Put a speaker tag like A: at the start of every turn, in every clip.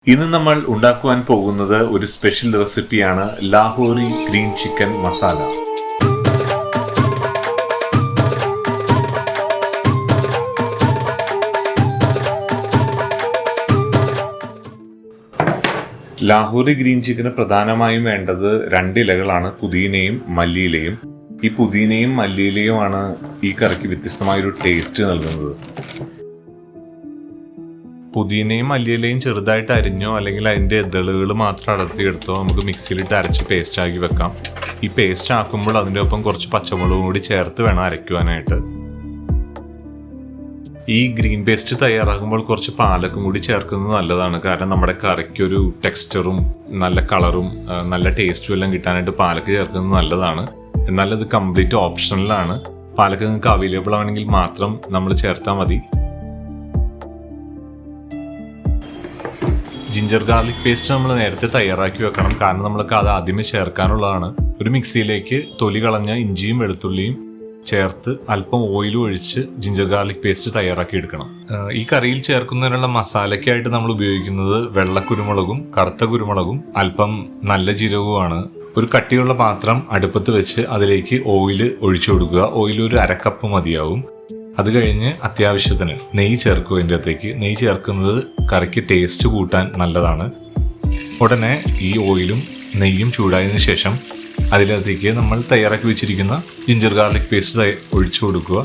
A: ഇന്ന് നമ്മൾ ഉണ്ടാക്കുവാൻ പോകുന്നത് ഒരു സ്പെഷ്യൽ റെസിപ്പിയാണ് Lahori green chicken masala. Lahori green ചിക്കന് പ്രധാനമായും വേണ്ടത് 2 ഇലകളാണ്, പുതിനയും മല്ലിയിലയും. ഈ പുതിനയും മല്ലിയിലയുമാണ് ഈ കറിക്ക് വ്യത്യസ്തമായൊരു ടേസ്റ്റ് നൽകുന്നത്. പുതിനയും മല്ലിയിലയും ചെറുതായിട്ട് അരിഞ്ഞോ അല്ലെങ്കിൽ അതിൻ്റെ ഇതളുകൾ മാത്രം അടർത്തിയെടുത്തോ നമുക്ക് മിക്സിയിലിട്ട് അരച്ച് പേസ്റ്റ് ആക്കി വെക്കാം. ഈ പേസ്റ്റ് ആക്കുമ്പോൾ അതിൻ്റെ ഒപ്പം കുറച്ച് പച്ചമുളകും കൂടി ചേർത്ത് വേണം അരയ്ക്കുവാനായിട്ട്. ഈ ഗ്രീൻ പേസ്റ്റ് തയ്യാറാക്കുമ്പോൾ കുറച്ച് പാലക്കും കൂടി ചേർക്കുന്നത് നല്ലതാണ്. കാരണം നമ്മുടെ കറിക്കൊരു ടെക്സ്ചറും നല്ല കളറും നല്ല ടേസ്റ്റും എല്ലാം കിട്ടാനായിട്ട് പാലക്ക് ചേർക്കുന്നത് നല്ലതാണ്. എന്നാൽ അത് കംപ്ലീറ്റ് ഓപ്ഷണലാണ്. പാലക്ക് നിങ്ങൾക്ക് അവൈലബിൾ ആണെങ്കിൽ മാത്രം നമ്മൾ ചേർത്താൽ മതി. ജിഞ്ചർ ഗാർലിക് പേസ്റ്റ് നമ്മൾ നേരത്തെ തയ്യാറാക്കി വെക്കണം, കാരണം നമ്മൾക്ക് അത് ആദ്യമേ ചേർക്കാനുള്ളതാണ്. ഒരു മിക്സിയിലേക്ക് തൊലി കളഞ്ഞ ഇഞ്ചിയും വെളുത്തുള്ളിയും ചേർത്ത് അല്പം ഓയിലും ഒഴിച്ച് ജിഞ്ചർ ഗാർലിക് പേസ്റ്റ് തയ്യാറാക്കി എടുക്കണം. ഈ കറിയിൽ ചേർക്കുന്നതിനുള്ള മസാലയ്ക്കായിട്ട് നമ്മൾ ഉപയോഗിക്കുന്നത് വെള്ള കുരുമുളകും കറുത്ത കുരുമുളകും അല്പം നല്ല ജീരകവുമാണ്. ഒരു കട്ടിയുള്ള പാത്രം അടുപ്പത്ത് വെച്ച് അതിലേക്ക് ഓയിൽ ഒഴിച്ചു കൊടുക്കുക. ഓയിൽ ഒരു 1/2 കപ്പ് മതിയാവും. അത് കഴിഞ്ഞ് അത്യാവശ്യത്തിന് നെയ്യ് ചേർക്കുക. ഇതിൻ്റെ അകത്തേക്ക് നെയ്യ് ചേർക്കുന്നത് കറിക്ക് ടേസ്റ്റ് കൂട്ടാൻ നല്ലതാണ്. ഉടനെ ഈ ഓയിലും നെയ്യും ചൂടായതിനു ശേഷം അതിനകത്തേക്ക് നമ്മൾ തയ്യാറാക്കി വെച്ചിരിക്കുന്ന ജിഞ്ചർ ഗാർലിക് പേസ്റ്റ് ഒഴിച്ചു കൊടുക്കുക.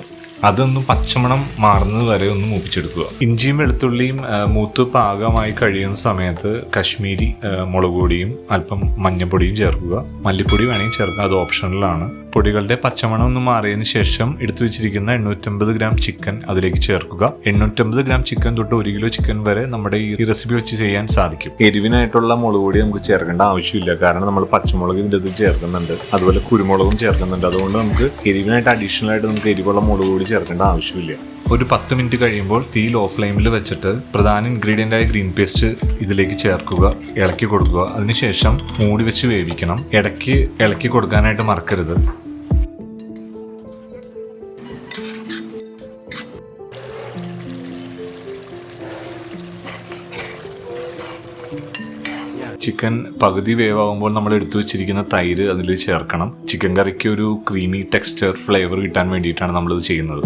A: അതൊന്ന് പച്ചമണം മാറുന്നത് വരെ ഒന്ന് മൂപ്പിച്ചെടുക്കുക. ഇഞ്ചിയും വെളുത്തുള്ളിയും മൂത്ത് പാകമായി കഴിയുന്ന സമയത്ത് കശ്മീരി മുളക് പൊടിയും അല്പം മഞ്ഞൾപ്പൊടിയും ചേർക്കുക. മല്ലിപ്പൊടി വേണമെങ്കിൽ ചേർക്കുക, അത് ഓപ്ഷണലാണ്. പൊടികളുടെ പച്ചമണം ഒന്ന് മാറിയതിന് ശേഷം എടുത്തു വെച്ചിരിക്കുന്ന 850 ഗ്രാം ചിക്കൻ അതിലേക്ക് ചേർക്കുക. 850 ഗ്രാം ചിക്കൻ തൊട്ട് 1 കിലോ ചിക്കൻ വരെ നമ്മുടെ ഈ റെസിപ്പി വെച്ച് ചെയ്യാൻ സാധിക്കും. എരിവിനായിട്ടുള്ള മുളക് പൊടി നമുക്ക് ചേർക്കേണ്ട ആവശ്യമില്ല, കാരണം നമ്മൾ പച്ചമുളക് ഇതിൻ്റെ അത് ചേർക്കുന്നുണ്ട്, അതുപോലെ കുരുമുളകും ചേർക്കുന്നുണ്ട്. അതുകൊണ്ട് നമുക്ക് എരിവിനായിട്ട് അഡീഷണൽ ആയിട്ട് നമുക്ക് എരിവുള്ള മുളക് പൊടി ചേർക്കേണ്ട ആവശ്യമില്ല. ഒരു 10 മിനിറ്റ് കഴിയുമ്പോൾ തീ ലോ ഫ്ലെയിമിൽ വെച്ചിട്ട് പ്രധാന ഇൻഗ്രീഡിയൻ്റ് ആയ ഗ്രീൻ പേസ്റ്റ് ഇതിലേക്ക് ചേർക്കുക, ഇളക്കി കൊടുക്കുക. അതിനുശേഷം മൂടി വെച്ച് വേവിക്കണം. ഇടയ്ക്ക് ഇളക്കി കൊടുക്കാനായിട്ട് മറക്കരുത്. ചിക്കൻ പകുതി വേവാകുമ്പോൾ നമ്മൾ എടുത്തു വെച്ചിരിക്കുന്ന തൈര് അതിൽ ചേർക്കണം. ചിക്കൻ കറിക്ക് ഒരു ക്രീമി ടെക്സ്ചർ ഫ്ലേവർ കിട്ടാൻ വേണ്ടിയിട്ടാണ് നമ്മളിത് ചെയ്യുന്നത്.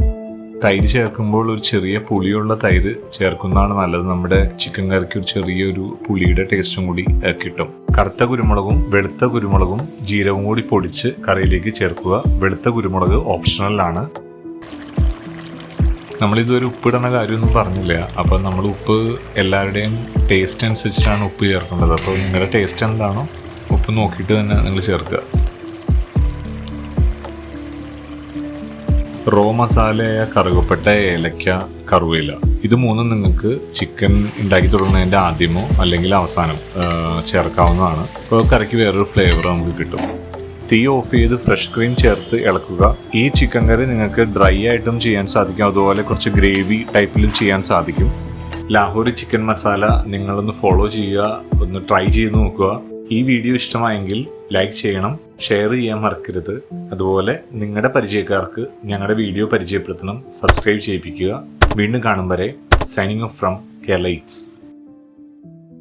A: തൈര് ചേർക്കുമ്പോൾ ഒരു ചെറിയ പുളിയുള്ള തൈര് ചേർക്കുന്നതാണ് നല്ലത്. നമ്മുടെ ചിക്കൻ കറിക്ക് ഒരു ചെറിയൊരു പുളിയുടെ ടേസ്റ്റും കൂടി കിട്ടും. കറുത്ത കുരുമുളകും വെളുത്ത കുരുമുളകും ജീരകവും കൂടി പൊടിച്ച് കറിയിലേക്ക് ചേർക്കുക. വെളുത്ത കുരുമുളക് ഓപ്ഷണലാണ്. നമ്മളിതുവരെ ഉപ്പിടുന്ന കാര്യമൊന്നും പറഞ്ഞില്ല. അപ്പം നമ്മൾ ഉപ്പ് എല്ലാവരുടെയും ടേസ്റ്റ് അനുസരിച്ചിട്ടാണ് ഉപ്പ് ചേർക്കേണ്ടത്. അപ്പോൾ നിങ്ങളുടെ ടേസ്റ്റ് എന്താണോ ഉപ്പ് നോക്കിയിട്ട് തന്നെ നിങ്ങൾ ചേർക്കുക. റോ മസാലയായ കറുകപ്പട്ട, ഏലക്ക, കറുവേല, ഇത് മൂന്നും നിങ്ങൾക്ക് ചിക്കൻ ഉണ്ടാക്കി തുടങ്ങുന്നതിൻ്റെ ആദ്യമോ അല്ലെങ്കിൽ അവസാനം ചേർക്കാവുന്നതാണ്. അപ്പോൾ കറിക്ക് വേറൊരു ഫ്ലേവർ നമുക്ക് കിട്ടും. തീ ഓഫ് ചെയ്ത് ഫ്രഷ് ക്രീം ചേർത്ത് ഇളക്കുക. ഈ ചിക്കൻ കറി നിങ്ങൾക്ക് ഡ്രൈ ആയിട്ടും ചെയ്യാൻ സാധിക്കും, അതുപോലെ കുറച്ച് ഗ്രേവി ടൈപ്പിലും ചെയ്യാൻ സാധിക്കും. ലാഹോറി ചിക്കൻ മസാല നിങ്ങളൊന്ന് ഫോളോ ചെയ്യുക, ഒന്ന് ട്രൈ ചെയ്ത് നോക്കുക. ഈ വീഡിയോ ഇഷ്ടമായെങ്കിൽ ലൈക്ക് ചെയ്യണം, ഷെയർ ചെയ്യാൻ മറക്കരുത്. അതുപോലെ നിങ്ങളുടെ പരിചയക്കാർക്ക് ഞങ്ങളുടെ വീഡിയോ പരിചയപ്പെടുത്തണം, സബ്സ്ക്രൈബ് ചെയ്യിപ്പിക്കുക. വീണ്ടും കാണും വരെ signing off from Kerala Eats.